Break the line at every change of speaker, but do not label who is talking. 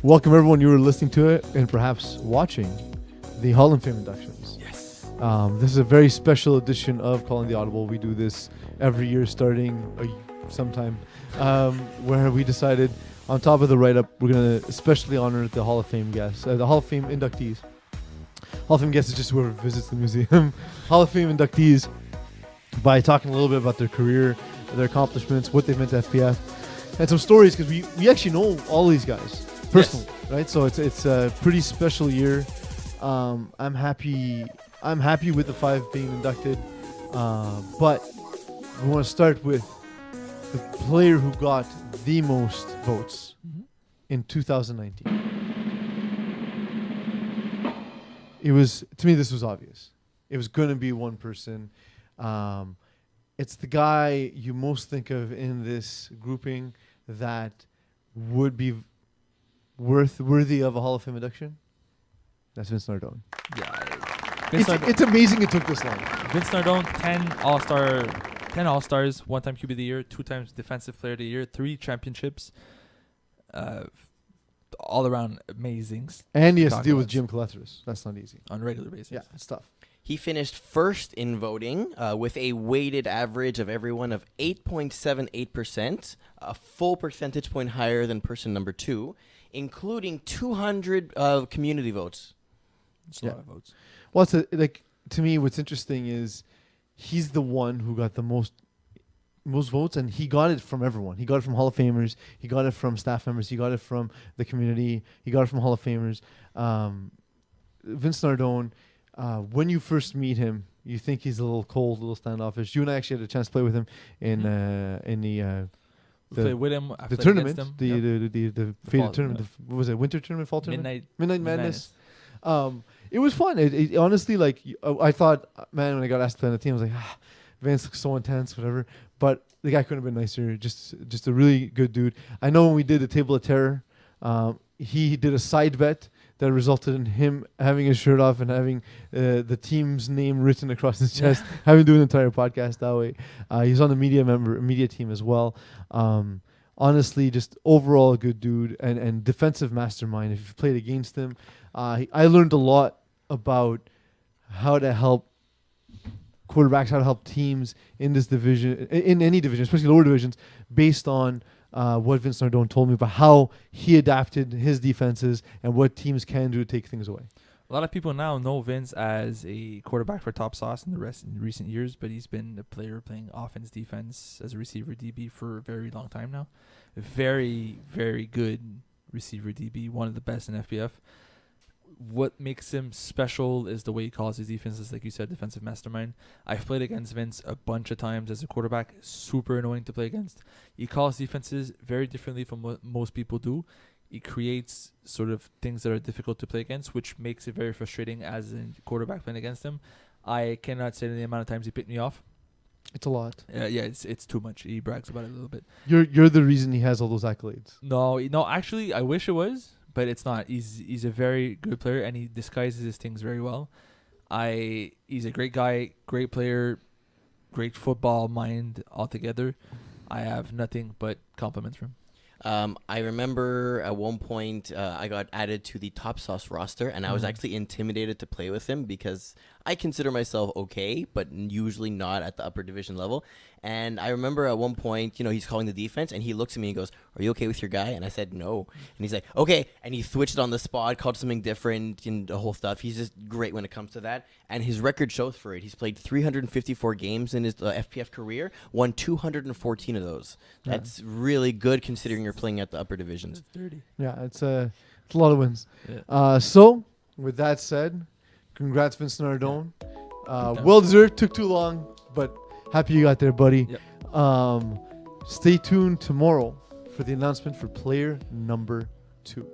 Welcome everyone. You were listening to it and perhaps watching the Hall of Fame inductions.
Yes.
This is a very special edition of Calling the Audible. We do this every year starting sometime where we decided on top of the write-up we're going to especially honor the Hall of Fame guests, the Hall of Fame inductees. Hall of Fame guests is just whoever visits the museum. Hall of Fame inductees by talking a little bit about their career, their accomplishments, what they meant to FPF, and some stories because we actually know all these guys personally, yes. Right? So it's a pretty special year. I'm happy with the 5 being inducted, but we want to start with the player who got the most votes in 2019. It was, to me, this was obvious. It was going to be one person. It's the guy you most think of in this grouping that would be worthy of a Hall of Fame induction. That's Vince Nardone.
Yeah,
it's amazing it took this long.
Vince Nardone, 10 All-Stars, 1-time QB of the Year, 2 times Defensive Player of the Year, 3 championships. All around amazing.
And he has to deal with Jim Caletheris. That's not easy.
On a regular basis.
Yeah, it's tough.
He finished first in voting with a weighted average of everyone of 8.78%, a full percentage point higher than person number 2, including 200 community votes.
That's a lot of votes.
Well, to me, what's interesting is he's the one who got the most votes, and he got it from everyone. He got it from Hall of Famers. He got it from staff members. He got it from the community. He got it from Hall of Famers. Vince Nardone, when you first meet him, you think he's a little cold, a little standoffish. You and I actually had a chance to play with him in the
played with him.
The tournament, the faded tournament. What was it? Winter tournament, fall tournament, Midnight Madness. It was fun. It honestly, I thought, man, when I got asked to play on the team, I was like, Vince looks so intense, whatever. But the guy couldn't have been nicer. Just a really good dude. I know when we did the Table of Terror, he did a side bet that resulted in him having his shirt off and having the team's name written across his chest, having to do an entire podcast that way. He's on the media team as well. Honestly, just overall a good dude and defensive mastermind. If you've played against him, I learned a lot about how to help quarterbacks, how to help teams in this division, in any division, especially lower divisions, based on what Vince Nardone told me about how he adapted his defenses and what teams can do to take things away.
A lot of people now know Vince as a quarterback for Top Sauce in recent years, but he's been a player playing offense, defense as a receiver DB for a very long time now. A very, very good receiver DB, one of the best in FPF. What makes him special is the way he calls his defenses, like you said, defensive mastermind. I've played against Vince a bunch of times as a quarterback. Super annoying to play against. He calls defenses very differently from what most people do. He creates sort of things that are difficult to play against, which makes it very frustrating as a quarterback playing against him. I cannot say the amount of times he picked me off.
It's a lot.
Yeah, it's too much. He brags about it a little bit.
You're the reason he has all those accolades.
No, actually, I wish it was. But it's not. He's a very good player, and he disguises his things very well. He's a great guy, great player, great football mind altogether. I have nothing but compliments from him.
I remember at one point I got added to the Top Sauce roster, and I was actually intimidated to play with him because I consider myself okay, but usually not at the upper division level. And I remember at one point, he's calling the defense, and he looks at me and goes, "Are you okay with your guy?" And I said, "No." And he's like, "Okay." And he switched on the spot, called something different, and the whole stuff. He's just great when it comes to that. And his record shows for it. He's played 354 games in his FPF career, won 214 of those. Yeah. That's really good considering you're playing at the upper divisions.
That's dirty.
Yeah, it's a lot of wins.
Yeah.
So, with that said, congrats, Vince Nardone. Well deserved. Took too long, but happy you got there, buddy.
Yep.
Stay tuned tomorrow for the announcement for player number 2.